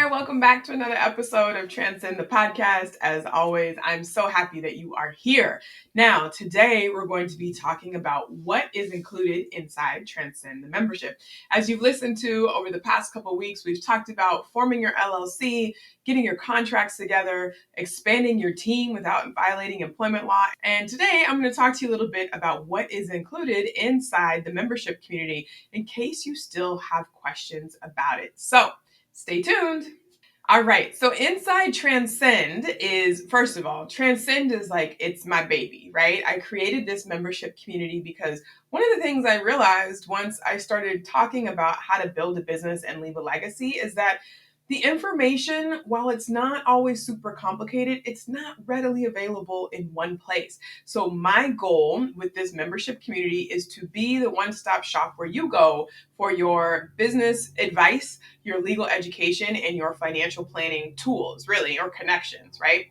there. Welcome back to another episode of Transcend the Podcast. As always, I'm so happy that you are here. Now, today we're going to be talking about what is included inside Transcend the membership. As you've listened to over the past couple of weeks, we've talked about forming your LLC, getting your contracts together, expanding your team without violating employment law. And today I'm going to talk to you a little bit about what is included inside the membership community in case you still have questions about it. So stay tuned. All right. So inside Transcend is, first of all, Transcend is like, it's my baby, right? I created this membership community because one of the things I realized once I started talking about how to build a business and leave a legacy is that the information, while it's not always super complicated, it's not readily available in one place. So my goal with this membership community is to be the one-stop shop where you go for your business advice, your legal education, and your financial planning tools, really, or connections, right?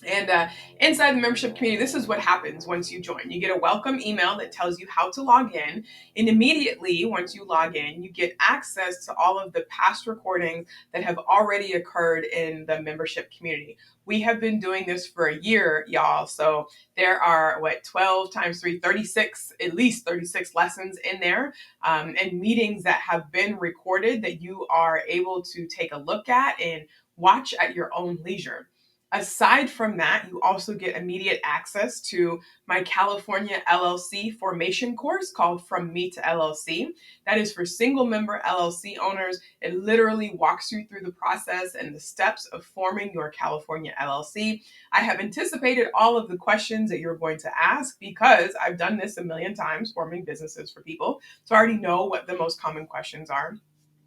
And inside the membership community, this is what happens once you join. You get a welcome email that tells you how to log in. And immediately, once you log in, you get access to all of the past recordings that have already occurred in the membership community. We have been doing this for a year, y'all. So there are, 12 times 3, 36, at least 36 lessons in there, and meetings that have been recorded that you are able to take a look at and watch at your own leisure. Aside from that, you also get immediate access to my California LLC formation course called From Me to LLC. That is for single member LLC owners. It literally walks you through the process and the steps of forming your California LLC. I have anticipated all of the questions that you're going to ask because I've done this a million times forming businesses for people. So I already know what the most common questions are.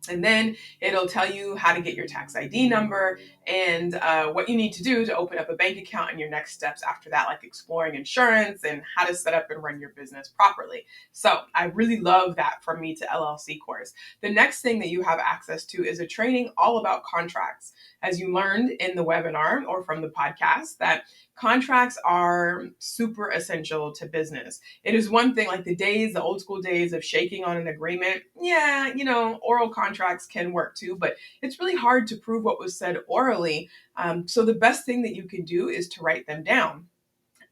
And then it'll tell you how to get your tax ID number and what you need to do to open up a bank account and your next steps after that, like exploring insurance and how to set up and run your business properly. So I really love that From Me to LLC course. The next thing that you have access to is a training all about contracts. As you learned in the webinar or from the podcast, that contracts are super essential to business. It is one thing, like the old school days of shaking on an agreement. Yeah, oral contracts can work too, but it's really hard to prove what was said orally. So the best thing that you can do is to write them down.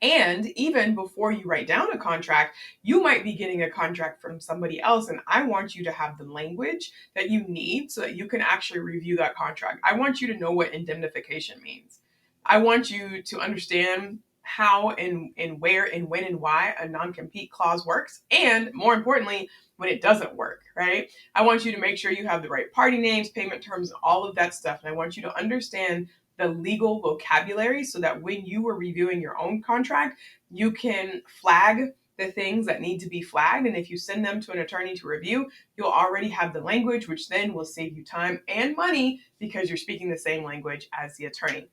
And even before you write down a contract, you might be getting a contract from somebody else. And I want you to have the language that you need so that you can actually review that contract. I want you to know what indemnification means. I want you to understand how and where and when and why a non-compete clause works. And more importantly, when it doesn't work, right? I want you to make sure you have the right party names, payment terms, and all of that stuff. And I want you to understand the legal vocabulary so that when you are reviewing your own contract, you can flag the things that need to be flagged. And if you send them to an attorney to review, you'll already have the language, which then will save you time and money because you're speaking the same language as the attorney.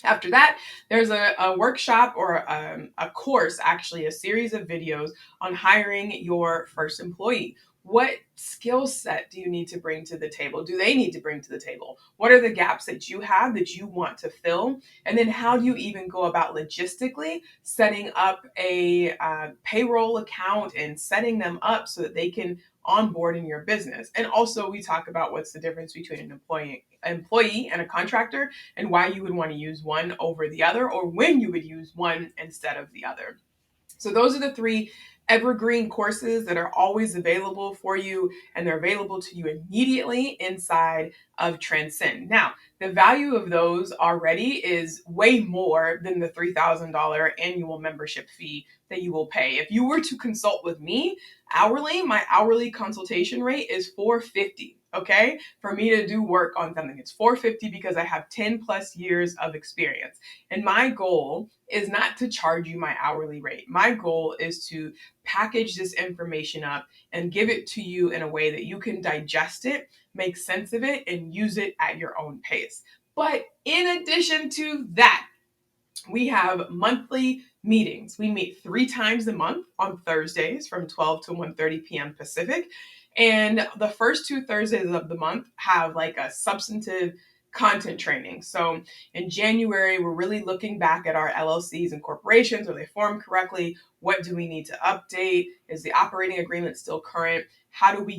After that, there's a workshop or a course, actually, a series of videos on hiring your first employee. What skill set do you need to bring to the table? Do they need to bring to the table? What are the gaps that you have that you want to fill? And then how do you even go about logistically setting up a payroll account and setting them up so that they can onboard in your business? And also we talk about what's the difference between an employee and a contractor and why you would want to use one over the other or when you would use one instead of the other. So those are the 3 evergreen courses that are always available for you, and they're available to you immediately inside of Transcend. Now, the value of those already is way more than the $3,000 annual membership fee that you will pay. If you were to consult with me hourly, my hourly consultation rate is $450. Okay, for me to do work on something, it's $450 because I have 10 plus years of experience. And my goal is not to charge you my hourly rate. My goal is to package this information up and give it to you in a way that you can digest it, make sense of it, and use it at your own pace. But in addition to that, we have monthly meetings. We meet 3 times a month on Thursdays from 12 to 1:30 p.m. Pacific. And the first 2 Thursdays of the month have like a substantive content training. So in January, we're really looking back at our LLCs and corporations. Are they formed correctly? What do we need to update? Is the operating agreement still current? how do we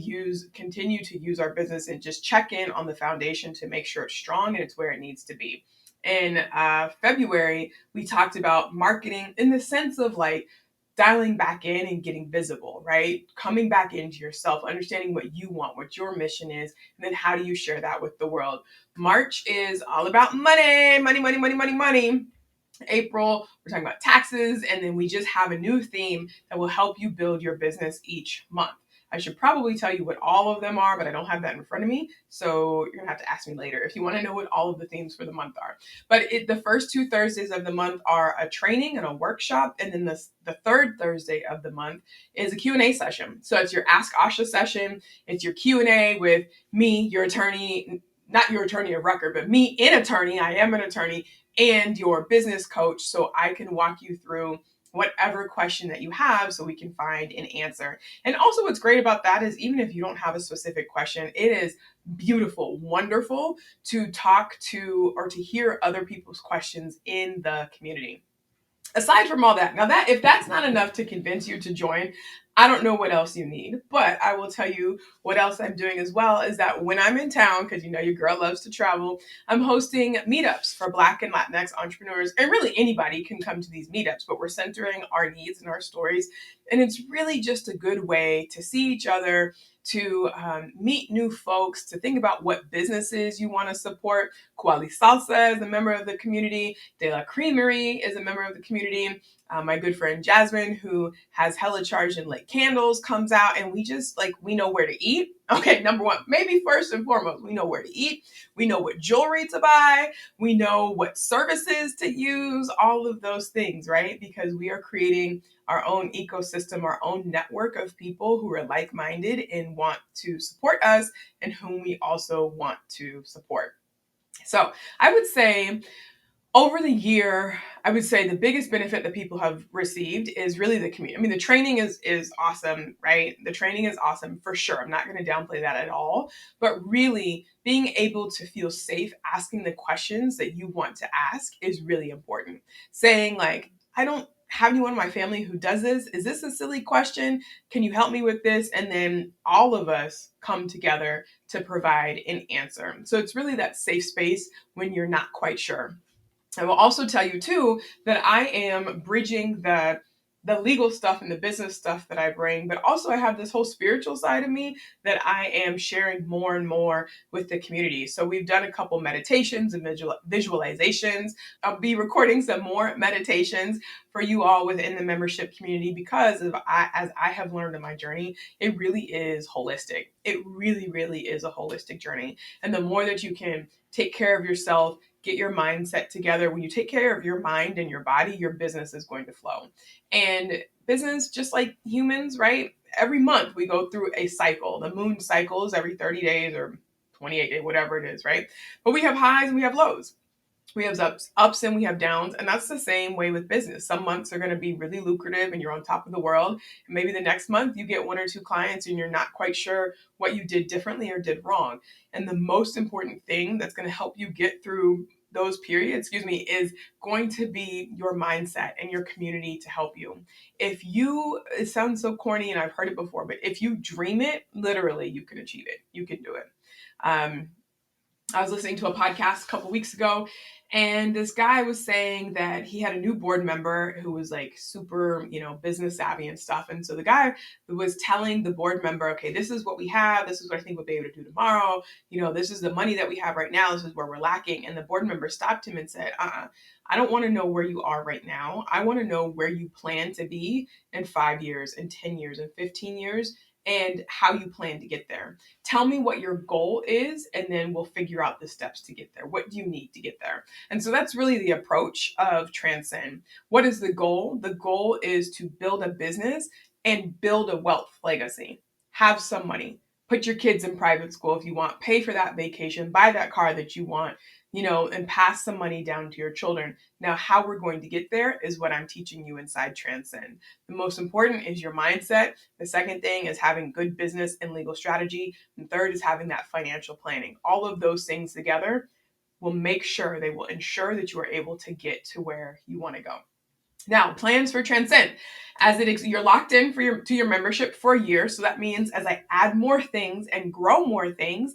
continue to use our business and just check in on the foundation to make sure it's strong and it's where it needs to be. In February, we talked about marketing in the sense of like dialing back in and getting visible, right? Coming back into yourself, understanding what you want, what your mission is, and then how do you share that with the world? March is all about money, money, money, money, money, money. April, we're talking about taxes, and then we just have a new theme that will help you build your business each month. I should probably tell you what all of them are, but I don't have that in front of me. So you're gonna have to ask me later if you want to know what all of the themes for the month are. But the first 2 Thursdays of the month are a training and a workshop. And then the third Thursday of the month is a Q&A session. So it's your Ask Asha session. It's your Q&A with me, your attorney, not your attorney of record, but me, an attorney. I am an attorney, and your business coach. So I can walk you through whatever question that you have so we can find an answer. And also what's great about that is even if you don't have a specific question, it is beautiful, wonderful to talk to or to hear other people's questions in the community. Aside from all that, now that if that's not enough to convince you to join, I don't know what else you need, but I will tell you what else I'm doing as well is that when I'm in town, because you know your girl loves to travel, I'm hosting meetups for Black and Latinx entrepreneurs, and really anybody can come to these meetups, but we're centering our needs and our stories, and it's really just a good way to see each other, to meet new folks, to think about what businesses you want to support. Kuali Salsa is a member of the community. De La Creamery is a member of the community. My good friend Jasmine, who has Hella Charged and Lit Candles, comes out, and we just we know where to eat. Okay, number one, maybe first and foremost, we know where to eat. We know what jewelry to buy. We know what services to use, all of those things, right? Because we are creating our own ecosystem, our own network of people who are like-minded and want to support us and whom we also want to support. So I would say over the year, I would say the biggest benefit that people have received is really the community. I mean, the training is awesome, right? The training is awesome for sure. I'm not going to downplay that at all. But really being able to feel safe asking the questions that you want to ask is really important. Saying like, I don't have anyone in my family who does this. Is this a silly question? Can you help me with this? And then all of us come together to provide an answer. So it's really that safe space when you're not quite sure. I will also tell you too that I am bridging the legal stuff and the business stuff that I bring, but also I have this whole spiritual side of me that I am sharing more and more with the community. So we've done a couple meditations and visualizations. I'll be recording some more meditations for you all within the membership community because as I have learned in my journey, it really is holistic. It really, really is a holistic journey. And the more that you can take care of yourself, get your mindset together. When you take care of your mind and your body, your business is going to flow. And business, just like humans, right? Every month we go through a cycle. The moon cycles every 30 days or 28 days, whatever it is, right? But we have highs and we have lows. We have ups and we have downs. And that's the same way with business. Some months are going to be really lucrative and you're on top of the world. And maybe the next month you get 1 or 2 clients and you're not quite sure what you did differently or did wrong. And the most important thing that's going to help you get through those periods, is going to be your mindset and your community to help you. It sounds so corny and I've heard it before, but if you dream it, literally you can achieve it. You can do it. I was listening to a podcast a couple weeks ago, and this guy was saying that he had a new board member who was like super, business savvy and stuff. And so the guy was telling the board member, okay, this is what we have. This is what I think we'll be able to do tomorrow. This is the money that we have right now. This is where we're lacking. And the board member stopped him and said, I don't want to know where you are right now. I want to know where you plan to be in 5 years, in 10 years, in 15 years. And how you plan to get there. Tell me what your goal is, and then we'll figure out the steps to get there. What do you need to get there? And so that's really the approach of Transcend. What is the goal? The goal is to build a business and build a wealth legacy. Have some money. Put your kids in private school if you want. Pay for that vacation. Buy that car that you want. And pass some money down to your children. Now, how we're going to get there is what I'm teaching you inside Transcend. The most important is your mindset. The second thing is having good business and legal strategy. And third is having that financial planning. All of those things together will ensure that you are able to get to where you want to go. Now, plans for Transcend. You're locked in to your membership for a year. So that means as I add more things and grow more things,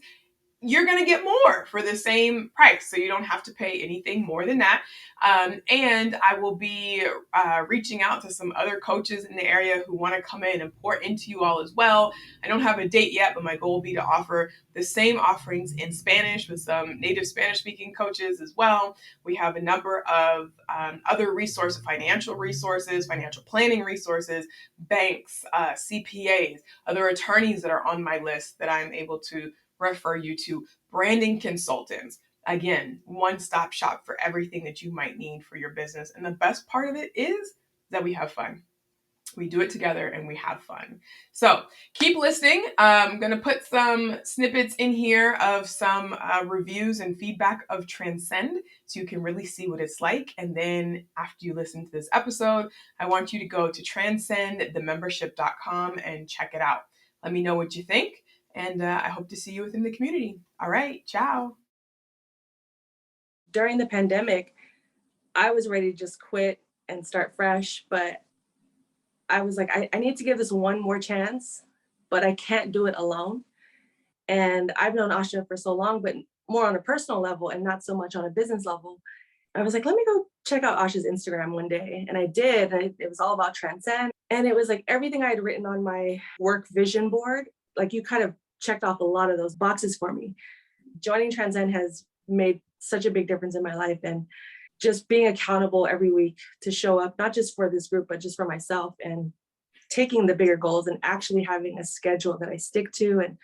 you're going to get more for the same price. So you don't have to pay anything more than that. And I will be reaching out to some other coaches in the area who want to come in and pour into you all as well. I don't have a date yet, but my goal will be to offer the same offerings in Spanish with some native Spanish speaking coaches as well. We have a number of other financial resources, financial planning resources, banks, CPAs, other attorneys that are on my list that I'm able to refer you to, branding consultants. Again, one-stop shop for everything that you might need for your business. And the best part of it is that we have fun. We do it together and we have fun. So keep listening. I'm going to put some snippets in here of some reviews and feedback of Transcend so you can really see what it's like. And then after you listen to this episode, I want you to go to transcendthemembership.com and check it out. Let me know what you think. And I hope to see you within the community. All right. Ciao. During the pandemic, I was ready to just quit and start fresh, but I was like, I need to give this one more chance, but I can't do it alone. And I've known Asha for so long, but more on a personal level and not so much on a business level. I was like, let me go check out Asha's Instagram one day. And I did. And it was all about Transcend. And it was like everything I had written on my work vision board, like you kind of checked off a lot of those boxes for me. Joining Transcend has made such a big difference in my life, and just being accountable every week to show up, not just for this group, but just for myself, and taking the bigger goals and actually having a schedule that I stick to. And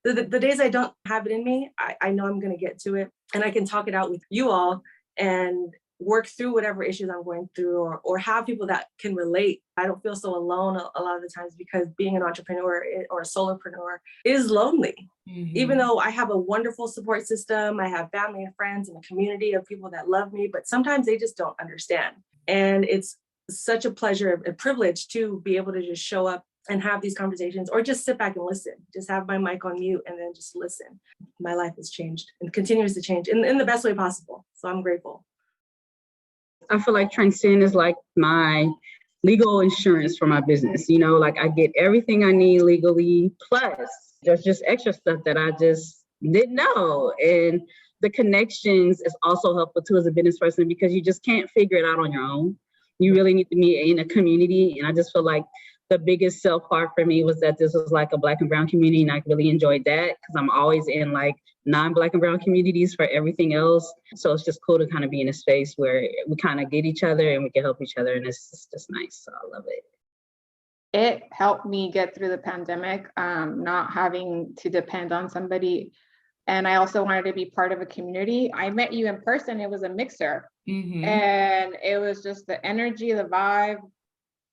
the days I don't have it in me, I know I'm going to get to it, and I can talk it out with you all and work through whatever issues I'm going through, or have people that can relate. I don't feel so alone a lot of the times, because being an entrepreneur or a solopreneur is lonely. Mm-hmm. Even though I have a wonderful support system, I have family and friends and a community of people that love me, but sometimes they just don't understand. And it's such a pleasure, a privilege to be able to just show up and have these conversations, or just sit back and listen, just have my mic on mute and then just listen. My life has changed and continues to change in the best way possible. So I'm grateful. I feel like Transcend is like my legal insurance for my business. You know, like I get everything I need legally, plus there's just extra stuff that I just didn't know. And the connections is also helpful too as a business person, because you just can't figure it out on your own. You really need to be in a community. And I just feel like the biggest sell part for me was that this was like a Black and brown community, and I really enjoyed that because I'm always in like non-Black and brown communities for everything else. So it's just cool to kind of be in a space where we kind of get each other and we can help each other, and it's just nice. So I love it. It helped me get through the pandemic, not having to depend on somebody. And I also wanted to be part of a community. I met you in person. It was a mixer. Mm-hmm. And it was just the energy, the vibe.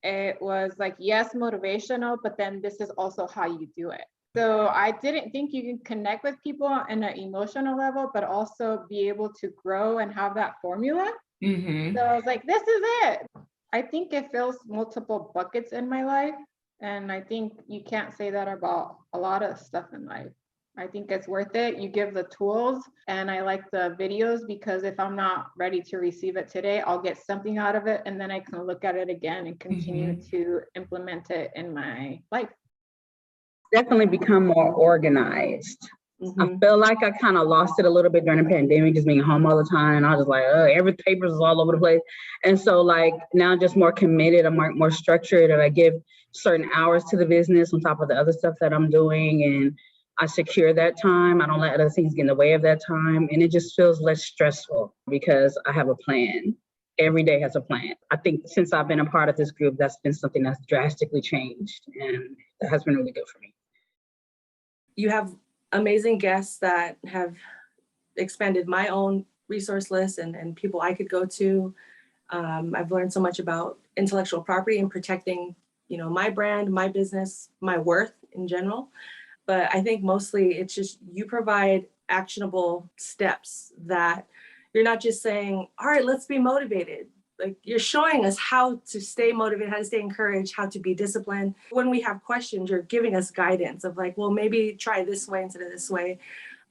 It was like, yes, motivational, but then this is also how you do it. So I didn't think you can connect with people on an emotional level, but also be able to grow and have that formula. Mm-hmm. So I was like, this is it. I think it fills multiple buckets in my life. And I think you can't say that about a lot of stuff in life. I think it's worth it. You give the tools, and I like the videos, because if I'm not ready to receive it today, I'll get something out of it, and then I can look at it again and continue to implement it in my life. Definitely become more organized. Mm-hmm. I feel like I kind of lost it a little bit during the pandemic, just being home all the time. I was like, every paper is all over the place. And so like now I'm just more committed, I'm more structured, and I give certain hours to the business on top of the other stuff that I'm doing. And I secure that time. I don't let other things get in the way of that time. And it just feels less stressful because I have a plan. Every day has a plan. I think since I've been a part of this group, that's been something that's drastically changed. And that has been really good for me. You have amazing guests that have expanded my own resource list and people I could go to. I've learned so much about intellectual property and protecting, my brand, my business, my worth in general. But I think mostly it's just you provide actionable steps that you're not just saying, all right, let's be motivated. Like you're showing us how to stay motivated, how to stay encouraged, how to be disciplined. When we have questions, you're giving us guidance of like, well, maybe try this way instead of this way.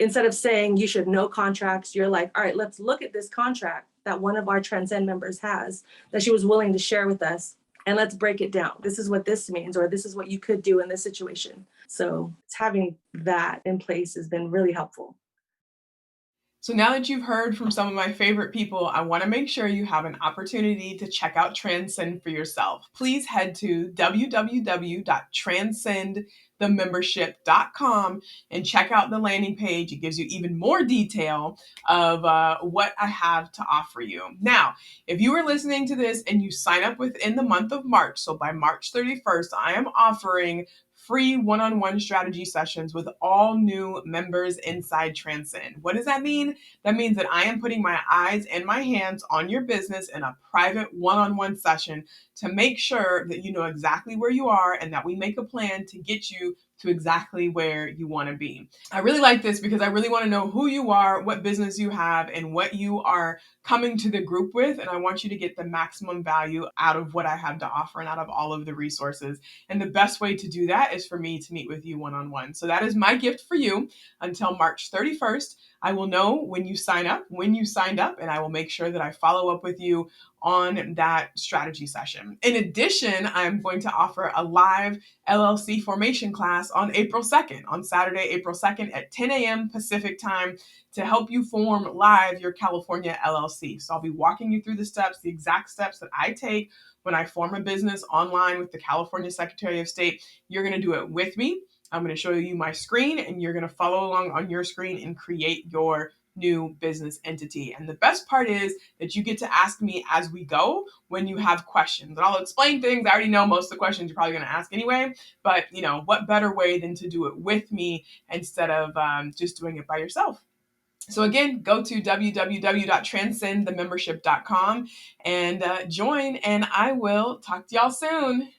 Instead of saying you should know contracts, you're like, all right, let's look at this contract that one of our Transcend members has that she was willing to share with us. And let's break it down. This is what this means, or this is what you could do in this situation. So having that in place has been really helpful. So now that you've heard from some of my favorite people, I want to make sure you have an opportunity to check out Transcend for yourself. Please head to www.transcendthemembership.com and check out the landing page. It gives you even more detail of what I have to offer you. Now, if you are listening to this and you sign up within the month of March, so by March 31st, I am offering free one-on-one strategy sessions with all new members inside Transcend. What does that mean? That means that I am putting my eyes and my hands on your business in a private one-on-one session to make sure that you know exactly where you are and that we make a plan to get you to exactly where you want to be. I really like this because I really want to know who you are, what business you have, and what you are coming to the group with. And I want you to get the maximum value out of what I have to offer and out of all of the resources. And the best way to do that is for me to meet with you one-on-one. So that is my gift for you until March 31st. I will know when you signed up, and I will make sure that I follow up with you on that strategy session. In addition, I'm going to offer a live LLC formation class on April 2nd, on Saturday, April 2nd at 10 a.m. Pacific time to help you form live your California LLC. So I'll be walking you through the steps, the exact steps that I take when I form a business online with the California Secretary of State. You're going to do it with me. I'm going to show you my screen and you're going to follow along on your screen and create your new business entity. And the best part is that you get to ask me as we go when you have questions. And I'll explain things. I already know most of the questions you're probably going to ask anyway, but what better way than to do it with me instead of just doing it by yourself. So again, go to www.transcendthemembership.com and join, and I will talk to y'all soon.